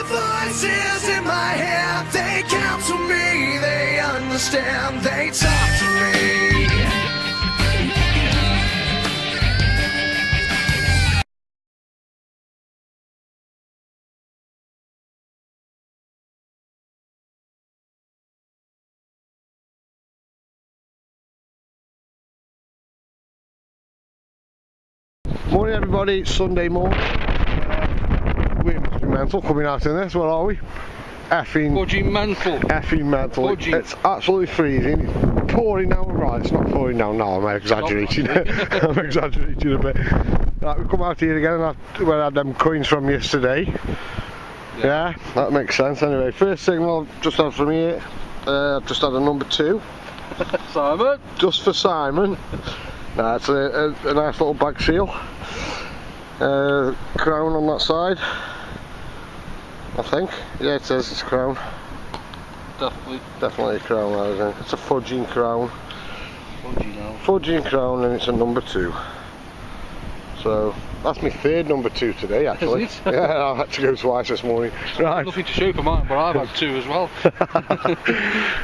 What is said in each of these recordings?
Voices in my head, they counsel me, they understand, they talk to me. Morning everybody, it's Sunday morning. We must be mental coming out in this, what are we? Effing mental. Fudging. It's absolutely freezing. It's pouring down, right, it's not pouring down now, I'm exaggerating. I'm exaggerating a bit. Right, we've come out here again and I had them coins from yesterday. Yeah, that makes sense. Anyway, first signal I've just had from here, I've just had a number 2. Simon? Just for Simon. Nah, it's a nice little bag seal. Crown on that side, I think. Yeah, it says it's a crown. Definitely a crown, that isn't it? It's a fudging crown. Fudging crown, and it's a number 2. So that's my third number 2 today, actually. Is it? Yeah, I had to go twice this morning. Right. Nothing to show for mine, but I've had 2 as well.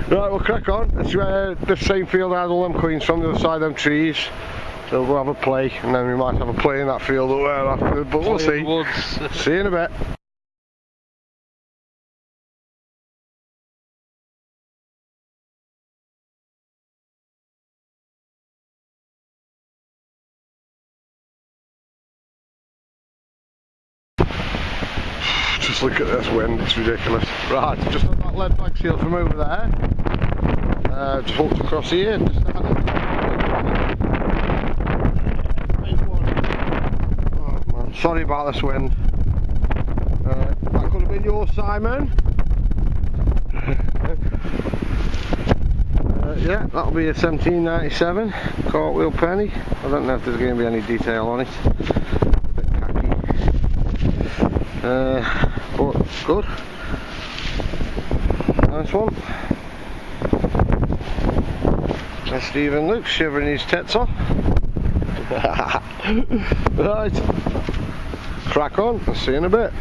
Right, we'll crack on. It's the same field I had all them coins from, the other side of them trees. So we'll have a play, and then we might have a play in that field up there after, but we'll see. See you in a bit. Just look at this wind, it's ridiculous. Right, just got that lead bag seal from over there. Just walked across here. Sorry about this wind. That could have been yours, Simon. Yeah, that'll be a 1797 cartwheel penny. I don't know if there's going to be any detail on it. A bit khaki. But good. Nice one. There's Stephen Luke shivering his tits off. Right. Crack on, I'll see you in a bit.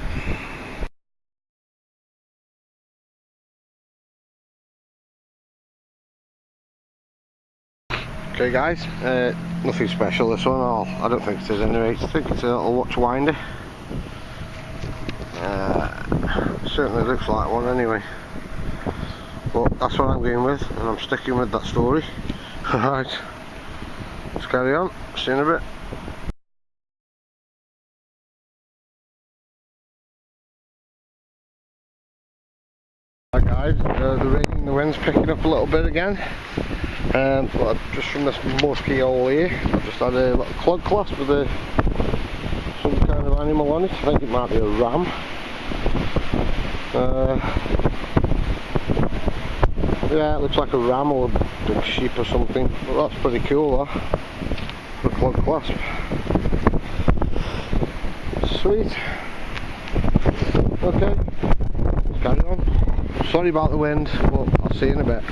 Okay guys, nothing special this one, I don't think it is anyway. I think it's a little watch winder. Certainly looks like one anyway. But that's what I'm going with, and I'm sticking with that story. Alright, let's carry on, see you in a bit. Hi guys, the rain and the wind's picking up a little bit again. But just from this musky hole here, I've just had a little CLOG CLASP with some kind of animal on it. I think it might be a ram. Yeah, it looks like a ram or a big sheep or something, but that's pretty cool, that, for a CLOG CLASP. Sweet. Okay, let's carry on. Sorry about the wind, but I'll see you in a bit.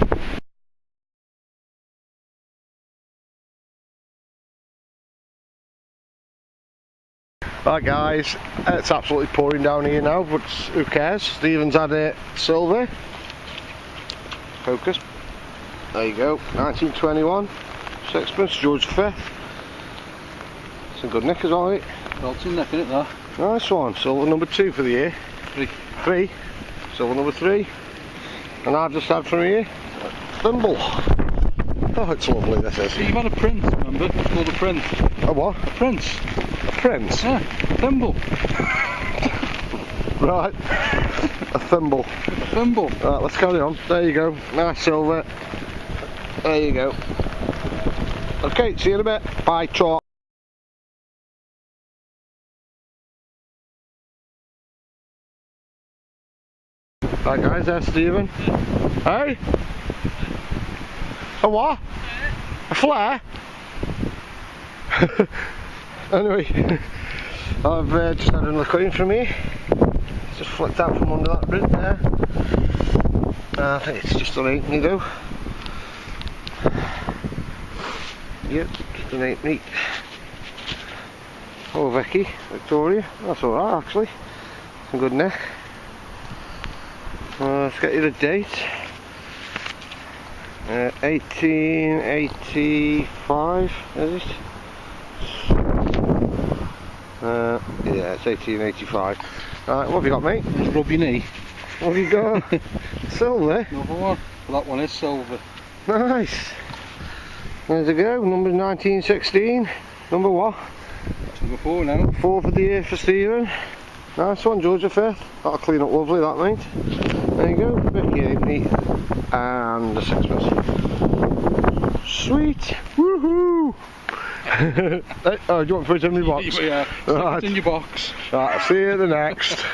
Right guys, it's absolutely pouring down here now, but who cares? Stephen's had a silver. Focus. There you go, 1921. Sixpence, George V. It's a good nick as well, isn't it? Well, it's a nick in it there. Nice one, silver number 2 for the year. 3. Silver number 3. And I've just had from here, THIMBLE. Oh, it's lovely, this is. So you've had a print, remember? It's called a print. A what? A print. A print? Yeah, THIMBLE. Right, a thimble. THIMBLE. Right, let's carry on. There you go, nice silver. There you go. Okay, see you in a bit. Bye, talk. Right guys, there's Stephen. Hey? A what? A flare? Anyway, I've just had another coin from here. It's just flicked out from under that bit there. I think it's just an 8 though. Yep, just an 8 Oh, Vicky, Victoria. That's alright actually. Some good neck. Let's get you the date. 1885, is it? Yeah, it's 1885. Right, what have you got, mate? Rub your knee. What have you got? Silver? Another one. Well, that one is silver. Nice. There we go, number 1916. Number what? That's number 4 now. 4 for the year for Stephen. Nice one, George the 5th. That'll clean up lovely, that, mate. There you go, Vicky Halfpenny and the sixpence. Sweet! Woohoo! Oh, do you want to put it in my box? Yeah, Right. it's in your box. Right, I'll see you at the next.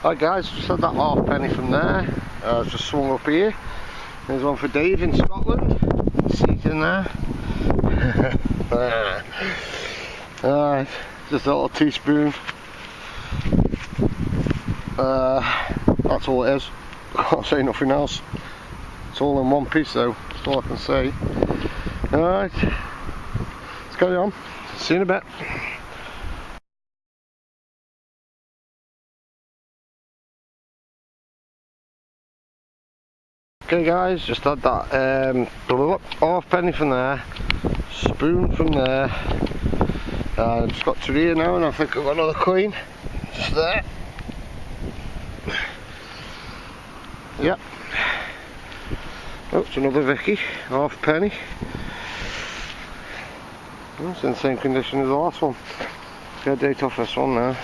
Hi guys, just had that halfpenny from there. Just swung up here. There's one for Dave in Scotland. See it in there. Alright, just a little teaspoon. That's all it is. Can't say nothing else. It's all in one piece though, that's all I can say. Alright, let's carry on. See you in a bit. Okay guys, just had that halfpenny from there, spoon from there, I've just got to here now and I think I've got another coin, just there. Yep. Oh, it's another Vicky, halfpenny. Oh, it's in the same condition as the last one. Get a date off this one now.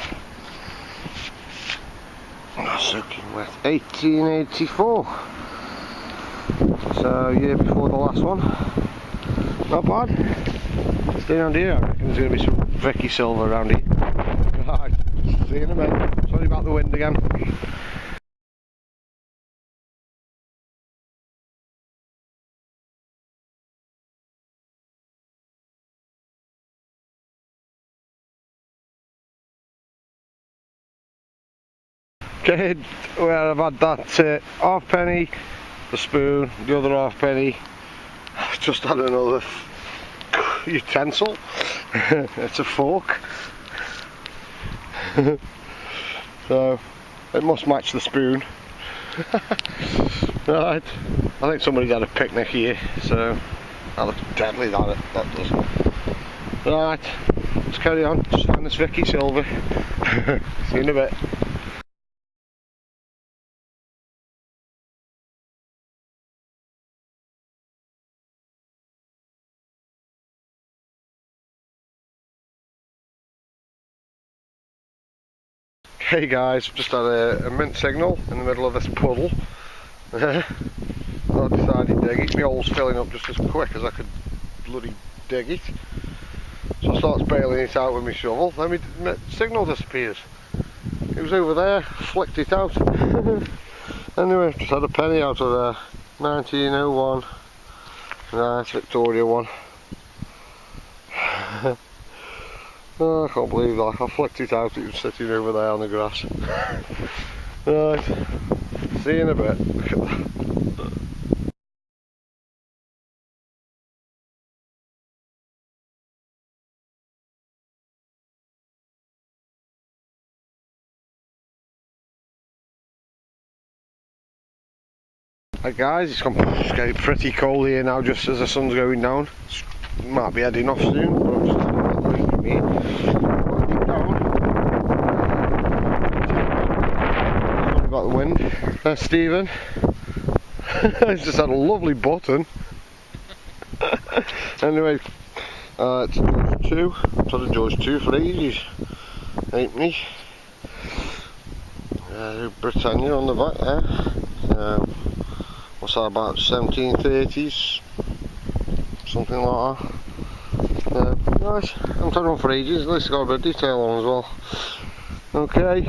Oh, soaking wet. 1884. So, year before the last one. Not bad. Stay around here, I reckon there's going to be some Vicky silver around here. Right, see you in a minute. Sorry about the wind again. Okay, well I've had that halfpenny, the spoon, the other halfpenny. I've just had another utensil. It's a fork. So it must match the spoon. Right, I think somebody's had a picnic here, so that looks deadly, that does. Right, let's carry on, just find this Vicky silver. See you in a bit. Hey guys, I've just had a mint signal in the middle of this puddle. I decided to dig it. My hole's filling up just as quick as I could bloody dig it. So I started bailing it out with my shovel, then my signal disappears. It was over there, flicked it out. Anyway, just had a penny out of there. 1901. Nice Victoria one. Oh, I can't believe that. I flicked it out, it was sitting over there on the grass. Right, see you in a bit. Look at that. Right guys, it's getting pretty cold here now just as the sun's going down. It might be heading off soon, but I'm just having a little look from here. Sorry about the wind. There's Stephen. He's just had a lovely button. Anyway, it's George 2. I've had a George 2 for ages. Ain't me? Britannia on the back there. What's that, about 1730s? Something like that. Nice. I haven't had one for ages, at least it's got a bit of detail on as well. Okay.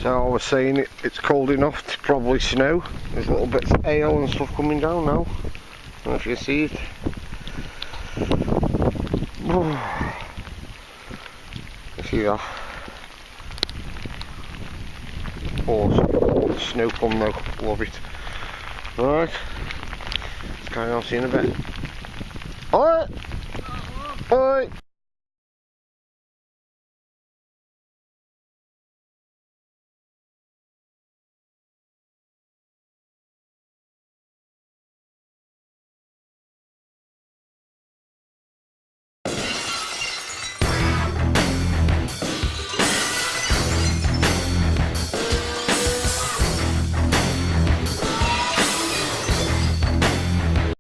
So I was saying it's cold enough to probably snow. There's little bits of hail and stuff coming down now. I don't know if you can see it. You see that? Awesome. Snow come though. Love it. Alright. Let's carry on, see you in a bit. Alright. Alright.